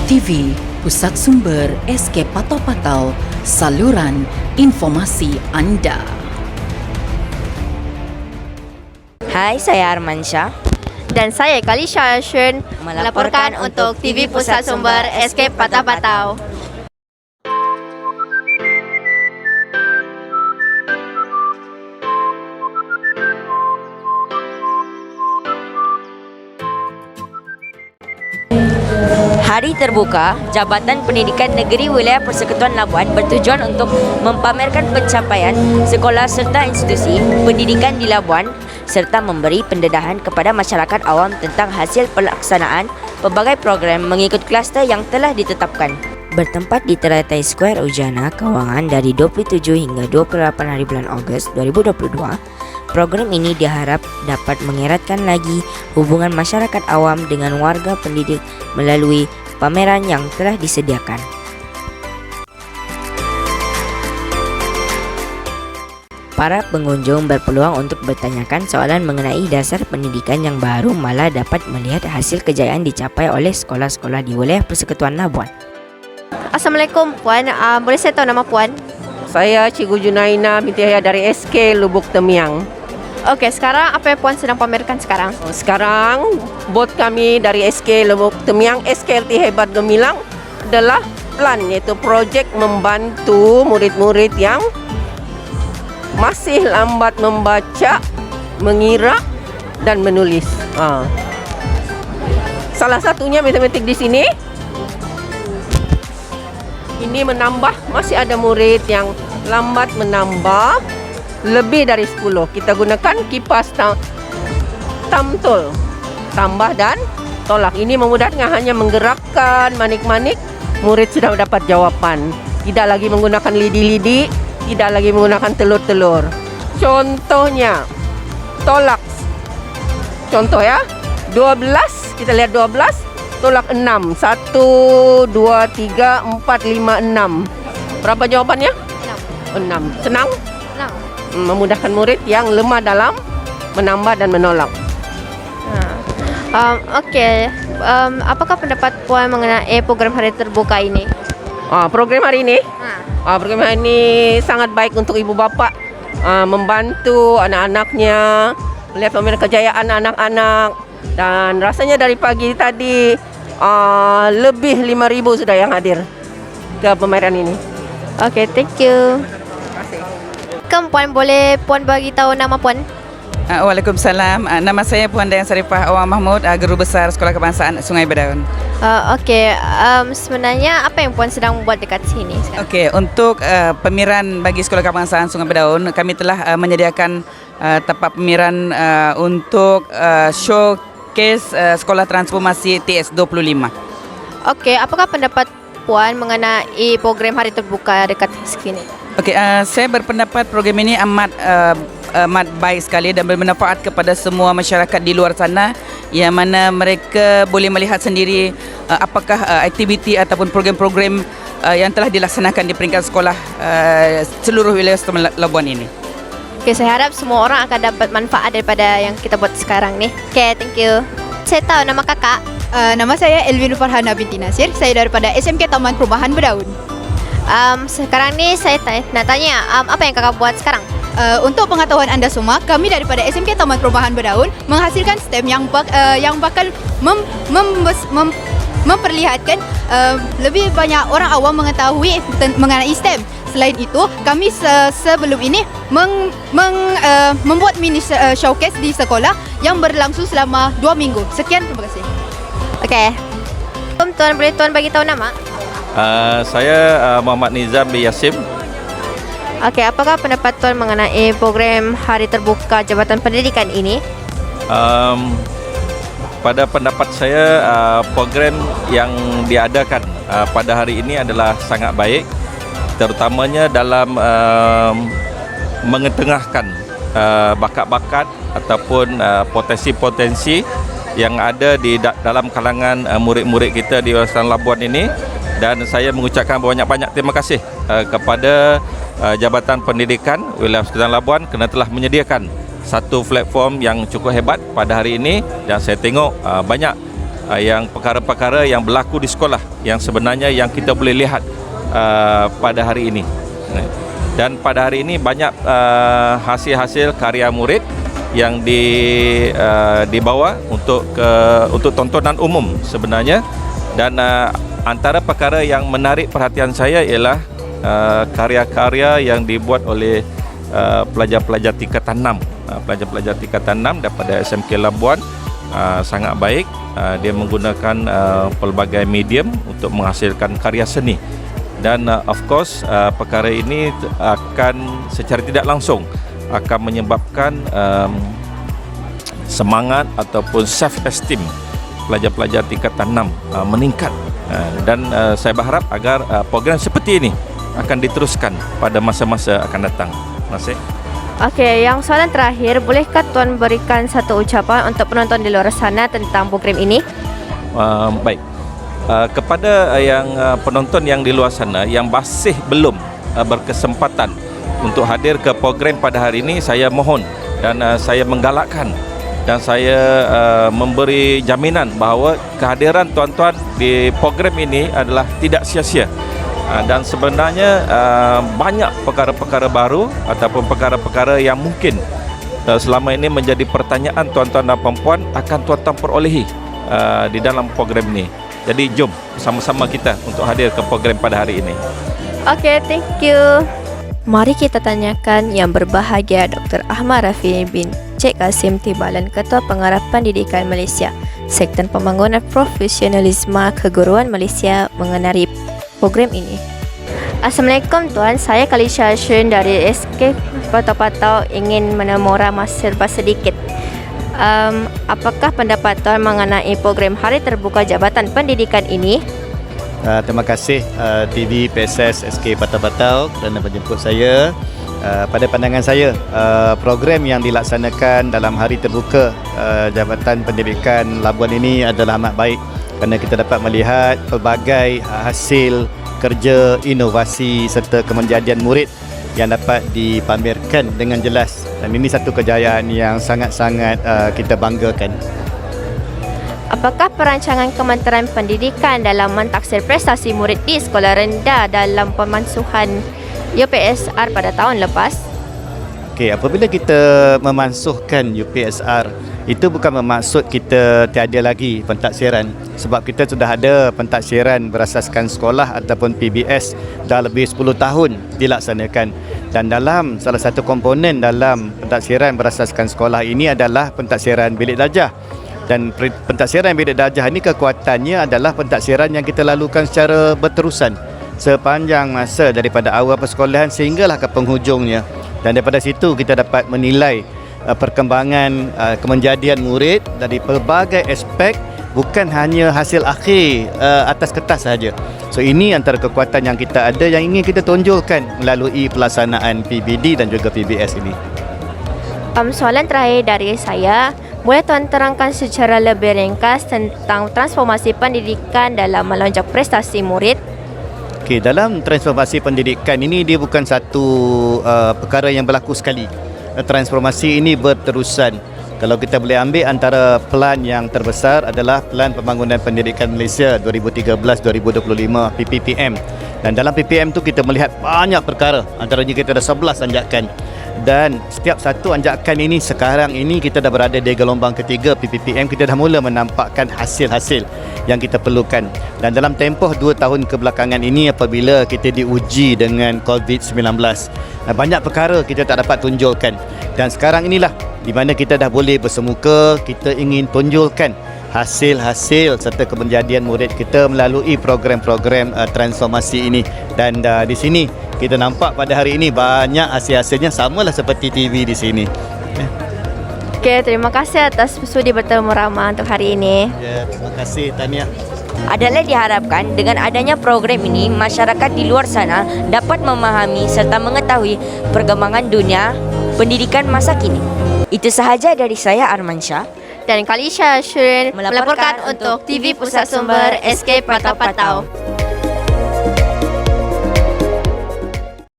TV, Pusat Sumber SK Patau-Patau, saluran informasi anda. Hai, saya Armansyah dan saya Kalisha Ashun melaporkan untuk TV Pusat Sumber SK Patau-Patau. Hari Terbuka Jabatan Pendidikan Negeri Wilayah Persekutuan Labuan bertujuan untuk mempamerkan pencapaian sekolah serta institusi pendidikan di Labuan serta memberi pendedahan kepada masyarakat awam tentang hasil pelaksanaan pelbagai program mengikut kluster yang telah ditetapkan. Bertempat di Teratai Square Ujana, Kawangan dari 27 hingga 28 hari bulan Ogos 2022, program ini diharap dapat mengeratkan lagi hubungan masyarakat awam dengan warga pendidik melalui pameran yang telah disediakan. Para pengunjung berpeluang untuk bertanyakan soalan mengenai dasar pendidikan yang baru malah dapat melihat hasil kejayaan dicapai oleh sekolah-sekolah di wilayah Persekutuan Labuan. Assalamualaikum Puan, boleh saya tahu nama Puan? Saya Cikgu Junaina binti Yahya dari SK Lubuk Temiang. Okey, sekarang apa yang Puan sedang pamerkan sekarang? Sekarang bot kami dari SK Lubuk Temiang, SKLT Hebat Gemilang adalah plan, iaitu projek membantu murid-murid yang masih lambat membaca, mengira dan menulis. Salah satunya matematik di sini. Ini menambah, masih ada murid yang lambat menambah lebih dari 10. Kita gunakan kipas tamtul, tambah dan tolak. Ini memudahkan, hanya menggerakkan manik-manik, murid sudah dapat jawapan. Tidak lagi menggunakan lidi-lidi, tidak lagi menggunakan telur-telur. Contohnya, tolak. Contoh ya, 12, kita lihat 12, tolak 6. 1, 2, 3, 4, 5, 6. Berapa jawabannya? 6. Senang? Senang. Memudahkan murid yang lemah dalam menambah dan menolak. Okey, apakah pendapat Puan mengenai program Hari Terbuka ini? Program hari ini? Program hari ini sangat baik untuk ibu bapa, membantu anak-anaknya melihat pameran kejayaan anak-anak. Dan rasanya dari pagi tadi lebih 5,000 sudah yang hadir ke pameran ini. Okey, thank you. Puan, boleh Puan bagi tahu nama Puan? Waalaikumsalam. Nama saya Puan Dayan Sarifah Awang Mahmud, Guru Besar Sekolah Kebangsaan Sungai Bedaun. Okey, sebenarnya apa yang Puan sedang buat dekat sini sekarang? Okey, untuk pemilihan bagi Sekolah Kebangsaan Sungai Bedaun, kami telah menyediakan tempat pemilihan untuk showcase Sekolah Transformasi TS25. Okey, apakah pendapat Puan mengenai program Hari Terbuka dekat sini? Okey, saya berpendapat program ini amat baik sekali dan bermanfaat kepada semua masyarakat di luar sana, yang mana mereka boleh melihat sendiri apakah aktiviti ataupun program-program yang telah dilaksanakan di peringkat sekolah seluruh wilayah Labuan ini. Okey, saya harap semua orang akan dapat manfaat daripada yang kita buat sekarang ni. Okey, thank you. Saya tahu nama kakak. Nama saya Elvin Farhana binti Nasir. Saya daripada SMK Taman Perubahan Bedaun. Sekarang ni saya nak tanya, apa yang kakak buat sekarang? Untuk pengetahuan anda semua, kami daripada SMK Taman Perubahan Bedaun menghasilkan STEM yang bakal memperlihatkan lebih banyak orang awam mengetahui mengenai STEM. Selain itu, kami sebelum ini membuat mini showcase di sekolah yang berlangsung selama 2 minggu. Sekian, terima kasih. Okey. Tuan, boleh Tuan bagi tahu nama? Saya Muhammad Nizam bin Yasim. Okey, apakah pendapat Tuan mengenai program Hari Terbuka Jabatan Pendidikan ini? Pada pendapat saya, program yang diadakan pada hari ini adalah sangat baik, terutamanya dalam mengetengahkan bakat-bakat ataupun potensi-potensi yang ada di dalam kalangan murid-murid kita di Kawasan Labuan ini. Dan saya mengucapkan banyak-banyak terima kasih kepada Jabatan Pendidikan Wilayah Persekutuan Labuan kerana telah menyediakan satu platform yang cukup hebat pada hari ini. Dan saya tengok banyak yang perkara-perkara yang berlaku di sekolah yang sebenarnya yang kita boleh lihat pada hari ini. Dan pada hari ini banyak hasil-hasil karya murid yang dibawa untuk tontonan umum sebenarnya. Dan antara perkara yang menarik perhatian saya ialah karya-karya yang dibuat oleh pelajar-pelajar tingkatan 6. Pelajar-pelajar tingkatan 6 daripada SMK Labuan sangat baik. Dia menggunakan pelbagai medium untuk menghasilkan karya seni. Dan of course perkara ini akan secara tidak langsung akan menyebabkan semangat ataupun self esteem pelajar-pelajar tingkatan 6 meningkat. Dan saya berharap agar program seperti ini akan diteruskan pada masa-masa akan datang. Terima kasih. Okey, yang soalan terakhir, bolehkah Tuan berikan satu ucapan untuk penonton di luar sana tentang program ini? Baik. Kepada yang penonton yang di luar sana yang masih belum berkesempatan untuk hadir ke program pada hari ini, saya mohon dan saya menggalakkan dan saya memberi jaminan bahawa kehadiran tuan-tuan di program ini adalah tidak sia-sia. Dan sebenarnya banyak perkara-perkara baru ataupun perkara-perkara yang mungkin selama ini menjadi pertanyaan tuan-tuan dan puan-puan akan tuan-tuan perolehi di dalam program ini. Jadi jom sama-sama kita untuk hadir ke program pada hari ini. Okey, thank you. Mari kita tanyakan yang berbahagia Dr. Ahmad Rafi bin Cik Kasim Timbalan, Ketua Pengarah Pendidikan Malaysia, Sekten Pembangunan Profesionalisme Keguruan Malaysia mengenai program ini. Assalamualaikum Tuan, saya Kalisha Shun dari SK Patau-Patau ingin menemu serba sedikit. Apakah pendapat Tuan mengenai program Hari Terbuka Jabatan Pendidikan ini? Terima kasih TV PSS SK Patau-Patau kerana menjemput saya. Pada pandangan saya, program yang dilaksanakan dalam Hari Terbuka Jabatan Pendidikan Labuan ini adalah amat baik kerana kita dapat melihat pelbagai hasil kerja, inovasi serta kemenjadian murid yang dapat dipamerkan dengan jelas, dan ini satu kejayaan yang sangat-sangat kita banggakan. Apakah perancangan Kementerian Pendidikan dalam mentaksir prestasi murid di sekolah rendah dalam pemansuhan UPSR pada tahun lepas? Okey, apabila kita memansuhkan UPSR, itu bukan bermaksud kita tiada lagi pentaksiran, sebab kita sudah ada pentaksiran berasaskan sekolah ataupun PBS dah lebih 10 tahun dilaksanakan. Dan dalam salah satu komponen dalam pentaksiran berasaskan sekolah ini adalah pentaksiran bilik darjah. Dan pentaksiran bilik darjah ini kekuatannya adalah pentaksiran yang kita lakukan secara berterusan sepanjang masa daripada awal persekolahan sehinggalah ke penghujungnya. Dan daripada situ kita dapat menilai perkembangan kemenjadian murid dari pelbagai aspek, bukan hanya hasil akhir atas kertas sahaja. So ini antara kekuatan yang kita ada yang ingin kita tonjolkan melalui pelaksanaan PBD dan juga PBS ini. Soalan terakhir dari saya, boleh Tuan terangkan secara lebih ringkas tentang transformasi pendidikan dalam melonjak prestasi murid? Okey, dalam transformasi pendidikan ini dia bukan satu perkara yang berlaku sekali. Transformasi ini berterusan. Kalau kita boleh ambil antara pelan yang terbesar adalah Pelan Pembangunan Pendidikan Malaysia 2013-2025 PPPM. Dan dalam PPM tu kita melihat banyak perkara. Antaranya kita ada 11 anjakan. Dan setiap satu anjakan ini sekarang ini kita dah berada di gelombang ketiga PPPM, kita dah mula menampakkan hasil-hasil yang kita perlukan. Dan dalam tempoh 2 tahun kebelakangan ini apabila kita diuji dengan COVID-19, banyak perkara kita tak dapat tunjulkan. Dan sekarang inilah di mana kita dah boleh bersemuka, kita ingin tunjulkan hasil-hasil serta kemenjadian murid kita melalui program-program transformasi ini. Dan di sini kita nampak pada hari ini banyak hasil-hasilnya samalah seperti TV di sini. Okey, terima kasih atas sudi bertemu ramah untuk hari ini. Ya, terima kasih Tania. Adalah diharapkan dengan adanya program ini, masyarakat di luar sana dapat memahami serta mengetahui perkembangan dunia pendidikan masa kini. Itu sahaja dari saya, Armansyah. Dan Kalisha Shurin Melaporkan melaporkan untuk TV Pusat Sumber SK Patau-Patau.